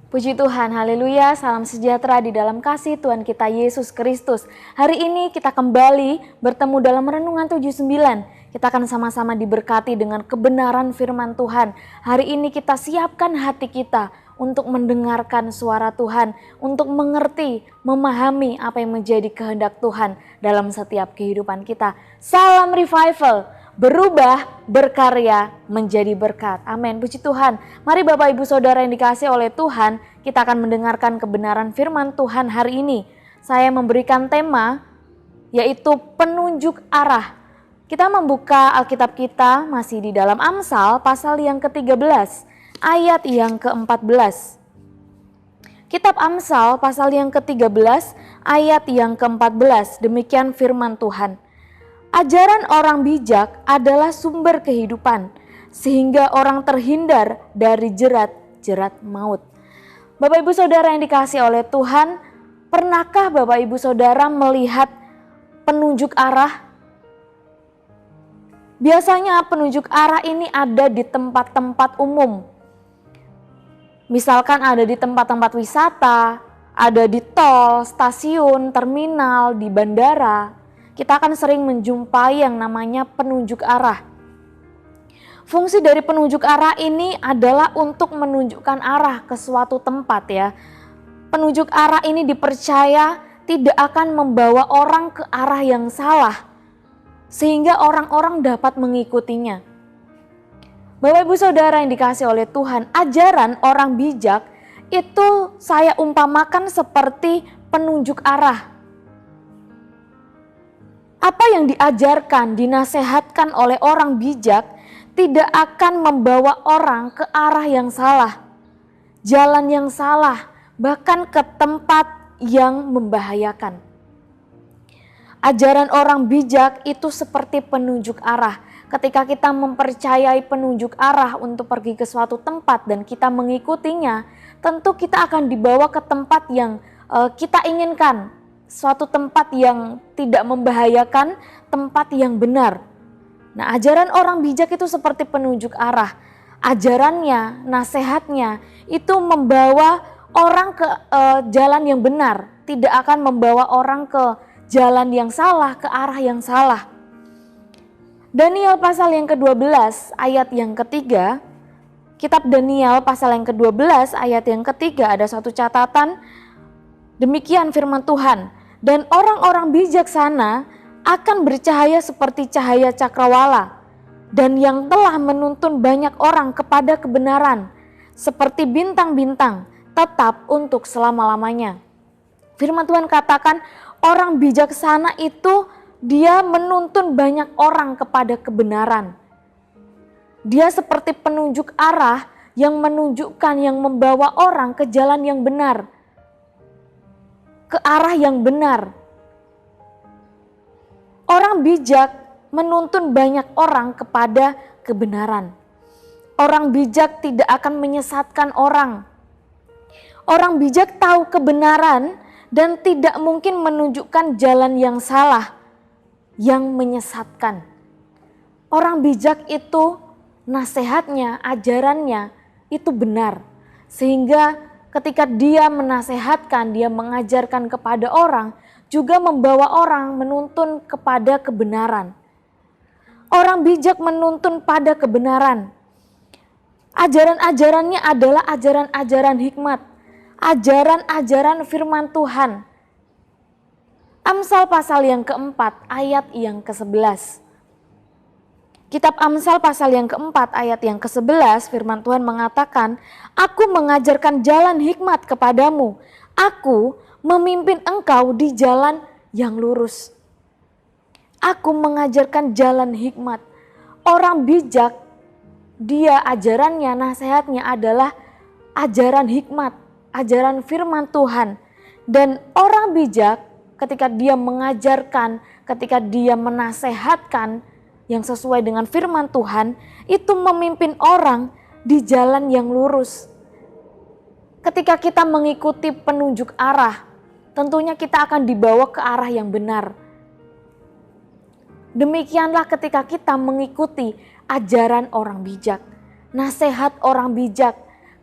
Puji Tuhan, haleluya, salam sejahtera di dalam kasih Tuhan kita Yesus Kristus. Hari ini kita kembali bertemu dalam Renungan 79. Kita akan sama-sama diberkati dengan kebenaran firman Tuhan. Hari ini kita siapkan hati kita untuk mendengarkan suara Tuhan, untuk mengerti, memahami apa yang menjadi kehendak Tuhan dalam setiap kehidupan kita. Salam revival! Berubah, berkarya, menjadi berkat. Amin. Puji Tuhan. Mari Bapak Ibu Saudara yang dikasihi oleh Tuhan, kita akan mendengarkan kebenaran firman Tuhan hari ini. Saya memberikan tema yaitu penunjuk arah. Kita membuka Alkitab kita masih di dalam Amsal pasal yang ke-13, ayat yang ke-14. Kitab Amsal pasal yang ke-13, ayat yang ke-14. Demikian firman Tuhan. Ajaran orang bijak adalah sumber kehidupan, sehingga orang terhindar dari jerat-jerat maut. Bapak Ibu Saudara yang dikasihi oleh Tuhan, pernahkah Bapak Ibu Saudara melihat penunjuk arah? Biasanya penunjuk arah ini ada di tempat-tempat umum. Misalkan ada di tempat-tempat wisata, ada di tol, stasiun, terminal, di bandara. Kita akan sering menjumpai yang namanya penunjuk arah. Fungsi dari penunjuk arah ini adalah untuk menunjukkan arah ke suatu tempat ya. Penunjuk arah ini dipercaya tidak akan membawa orang ke arah yang salah, sehingga orang-orang dapat mengikutinya. Bapak Ibu Saudara yang dikasihi oleh Tuhan, ajaran orang bijak itu saya umpamakan seperti penunjuk arah. Apa yang diajarkan, dinasehatkan oleh orang bijak tidak akan membawa orang ke arah yang salah, jalan yang salah, bahkan ke tempat yang membahayakan. Ajaran orang bijak itu seperti penunjuk arah. Ketika kita mempercayai penunjuk arah untuk pergi ke suatu tempat dan kita mengikutinya, tentu kita akan dibawa ke tempat yang kita inginkan. Suatu tempat yang tidak membahayakan, tempat yang benar. Nah, ajaran orang bijak itu seperti penunjuk arah. Ajarannya, nasihatnya itu membawa orang ke jalan yang benar, tidak akan membawa orang ke jalan yang salah, ke arah yang salah. Daniel pasal yang ke-12 ayat yang ketiga, kitab Daniel pasal yang ke-12 ayat yang ketiga ada satu catatan. Demikian firman Tuhan, dan orang-orang bijaksana akan bercahaya seperti cahaya cakrawala, dan yang telah menuntun banyak orang kepada kebenaran, seperti bintang-bintang, tetap untuk selama-lamanya. Firman Tuhan katakan, orang bijaksana itu dia menuntun banyak orang kepada kebenaran. Dia seperti penunjuk arah yang menunjukkan, yang membawa orang ke jalan yang benar, ke arah yang benar. Orang bijak menuntun banyak orang kepada kebenaran. Orang bijak tidak akan menyesatkan orang. Orang bijak tahu kebenaran dan tidak mungkin menunjukkan jalan yang salah, yang menyesatkan. Orang bijak itu nasihatnya, ajarannya itu benar. Sehingga ketika dia menasehatkan, dia mengajarkan kepada orang, juga membawa orang menuntun kepada kebenaran. Orang bijak menuntun pada kebenaran. Ajaran-ajarannya adalah ajaran-ajaran hikmat, ajaran-ajaran firman Tuhan. Amsal pasal yang keempat, ayat yang ke-11. Kitab Amsal pasal yang keempat ayat yang ke-11 firman Tuhan mengatakan, aku mengajarkan jalan hikmat kepadamu, aku memimpin engkau di jalan yang lurus. Aku mengajarkan jalan hikmat. Orang bijak, dia ajarannya, nasihatnya adalah ajaran hikmat, ajaran firman Tuhan. Dan orang bijak ketika dia mengajarkan, ketika dia menasehatkan, yang sesuai dengan firman Tuhan, itu memimpin orang di jalan yang lurus. Ketika kita mengikuti penunjuk arah, tentunya kita akan dibawa ke arah yang benar. Demikianlah ketika kita mengikuti ajaran orang bijak, nasihat orang bijak.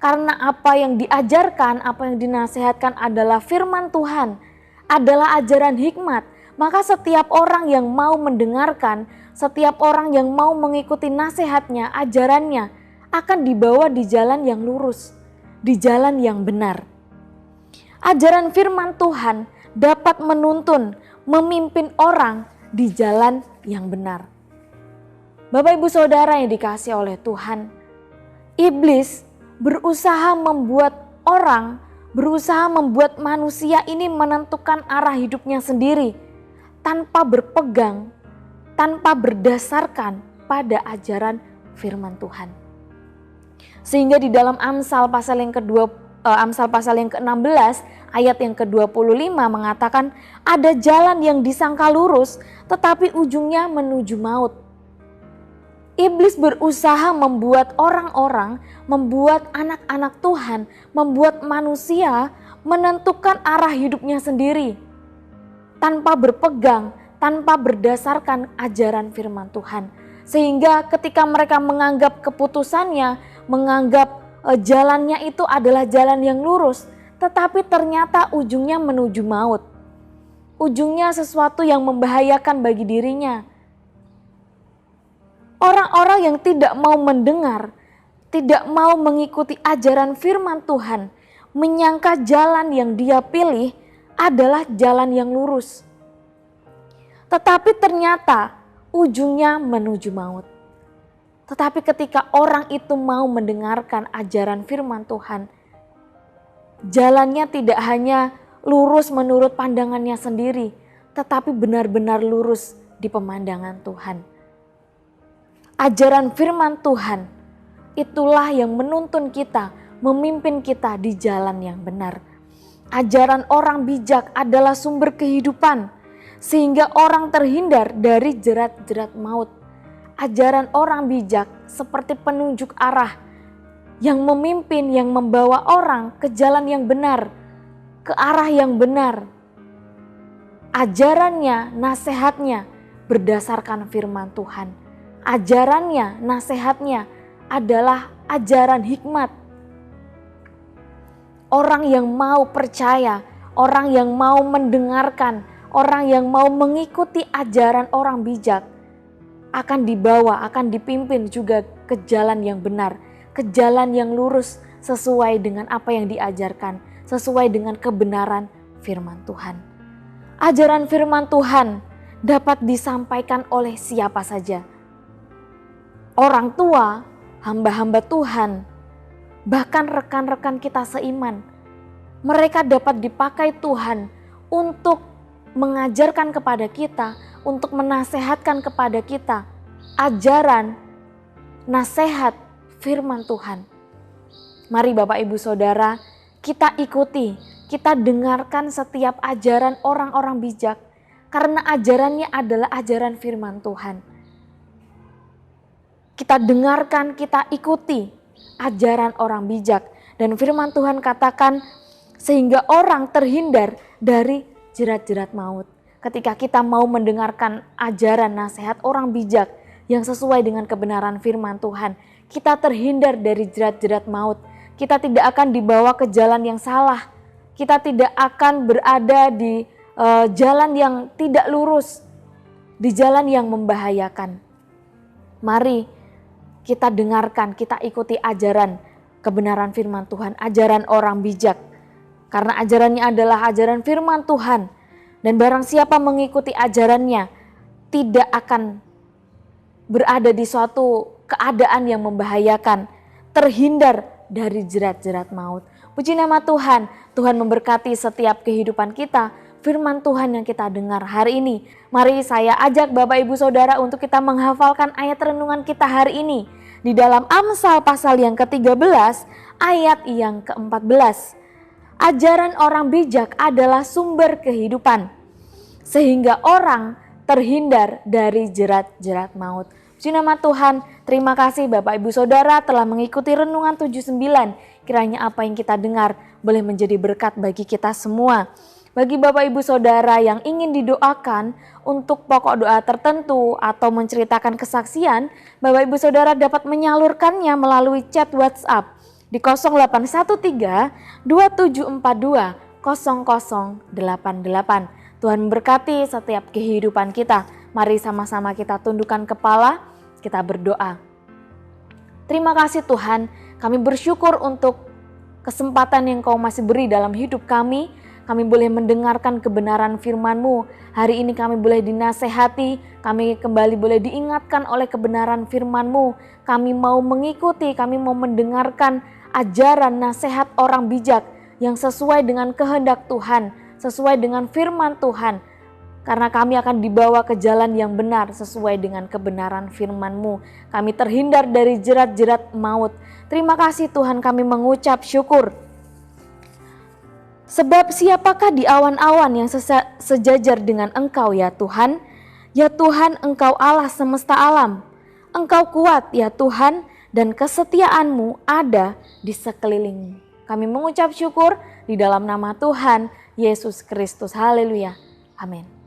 Karena apa yang diajarkan, apa yang dinasehatkan adalah firman Tuhan, adalah ajaran hikmat. Maka setiap orang yang mau mendengarkan, setiap orang yang mau mengikuti nasihatnya, ajarannya, akan dibawa di jalan yang lurus, di jalan yang benar. Ajaran firman Tuhan dapat menuntun, memimpin orang di jalan yang benar. Bapak Ibu Saudara yang dikasihi oleh Tuhan, iblis berusaha membuat orang, berusaha membuat manusia ini menentukan arah hidupnya sendiri tanpa berpegang, tanpa berdasarkan pada ajaran firman Tuhan. Sehingga di dalam Amsal pasal yang ke-16 ayat yang ke-25 mengatakan ada jalan yang disangka lurus tetapi ujungnya menuju maut. Iblis berusaha membuat orang-orang, membuat anak-anak Tuhan, membuat manusia menentukan arah hidupnya sendiri tanpa berpegang, tanpa berdasarkan ajaran firman Tuhan. Sehingga ketika mereka menganggap keputusannya, menganggap jalannya itu adalah jalan yang lurus, tetapi ternyata ujungnya menuju maut. Ujungnya sesuatu yang membahayakan bagi dirinya. Orang-orang yang tidak mau mendengar, tidak mau mengikuti ajaran firman Tuhan, menyangka jalan yang dia pilih adalah jalan yang lurus. Tetapi ternyata ujungnya menuju maut. Tetapi ketika orang itu mau mendengarkan ajaran firman Tuhan, jalannya tidak hanya lurus menurut pandangannya sendiri, tetapi benar-benar lurus di pemandangan Tuhan. Ajaran firman Tuhan itulah yang menuntun kita, memimpin kita di jalan yang benar. Ajaran orang bijak adalah sumber kehidupan, sehingga orang terhindar dari jerat-jerat maut. Ajaran orang bijak seperti penunjuk arah yang memimpin, yang membawa orang ke jalan yang benar, ke arah yang benar. Ajarannya, nasihatnya berdasarkan firman Tuhan. Ajarannya, nasihatnya adalah ajaran hikmat. Orang yang mau percaya, orang yang mau mendengarkan, orang yang mau mengikuti ajaran orang bijak akan dibawa, akan dipimpin juga ke jalan yang benar, ke jalan yang lurus sesuai dengan apa yang diajarkan, sesuai dengan kebenaran firman Tuhan. Ajaran firman Tuhan dapat disampaikan oleh siapa saja. Orang tua, hamba-hamba Tuhan, bahkan rekan-rekan kita seiman, mereka dapat dipakai Tuhan untuk mengajarkan kepada kita, untuk menasehatkan kepada kita ajaran, nasihat firman Tuhan. Mari Bapak Ibu Saudara, kita ikuti, kita dengarkan setiap ajaran orang-orang bijak, karena ajarannya adalah ajaran firman Tuhan. Kita dengarkan, kita ikuti ajaran orang bijak. Dan firman Tuhan katakan sehingga orang terhindar dari jerat-jerat maut. Ketika kita mau mendengarkan ajaran nasihat orang bijak yang sesuai dengan kebenaran firman Tuhan, kita terhindar dari jerat-jerat maut. Kita tidak akan dibawa ke jalan yang salah. Kita tidak akan berada di jalan yang tidak lurus, di jalan yang membahayakan. Mari kita dengarkan, kita ikuti ajaran kebenaran firman Tuhan, ajaran orang bijak. Karena ajarannya adalah ajaran firman Tuhan. Dan barang siapa mengikuti ajarannya tidak akan berada di suatu keadaan yang membahayakan, terhindar dari jerat-jerat maut. Puji nama Tuhan, Tuhan memberkati setiap kehidupan kita, firman Tuhan yang kita dengar hari ini. Mari saya ajak Bapak Ibu Saudara untuk kita menghafalkan ayat renungan kita hari ini di dalam Amsal pasal yang ke-13 ayat yang ke-14. Ajaran orang bijak adalah sumber kehidupan, sehingga orang terhindar dari jerat-jerat maut. Puji nama Tuhan, terima kasih Bapak Ibu Saudara telah mengikuti renungan 79. Kiranya apa yang kita dengar boleh menjadi berkat bagi kita semua. Bagi Bapak Ibu Saudara yang ingin didoakan untuk pokok doa tertentu atau menceritakan kesaksian, Bapak Ibu Saudara dapat menyalurkannya melalui chat WhatsApp di 0813 2742 0088. Tuhan memberkati setiap kehidupan kita. Mari sama-sama kita tundukkan kepala, kita berdoa. Terima kasih Tuhan, kami bersyukur untuk kesempatan yang Kau masih beri dalam hidup kami. Kami boleh mendengarkan kebenaran firman-Mu. Hari ini kami boleh dinasehati, kami kembali boleh diingatkan oleh kebenaran firman-Mu. Kami mau mengikuti, kami mau mendengarkan ajaran nasihat orang bijak yang sesuai dengan kehendak Tuhan, sesuai dengan firman Tuhan. Karena kami akan dibawa ke jalan yang benar sesuai dengan kebenaran firman-Mu. Kami terhindar dari jerat-jerat maut. Terima kasih Tuhan, kami mengucap syukur. Sebab siapakah di awan-awan yang sejajar dengan Engkau ya Tuhan? Ya Tuhan, Engkau Allah semesta alam. Engkau kuat ya Tuhan, dan kesetiaan-Mu ada di sekeliling. Kami mengucap syukur di dalam nama Tuhan Yesus Kristus. Haleluya. Amin.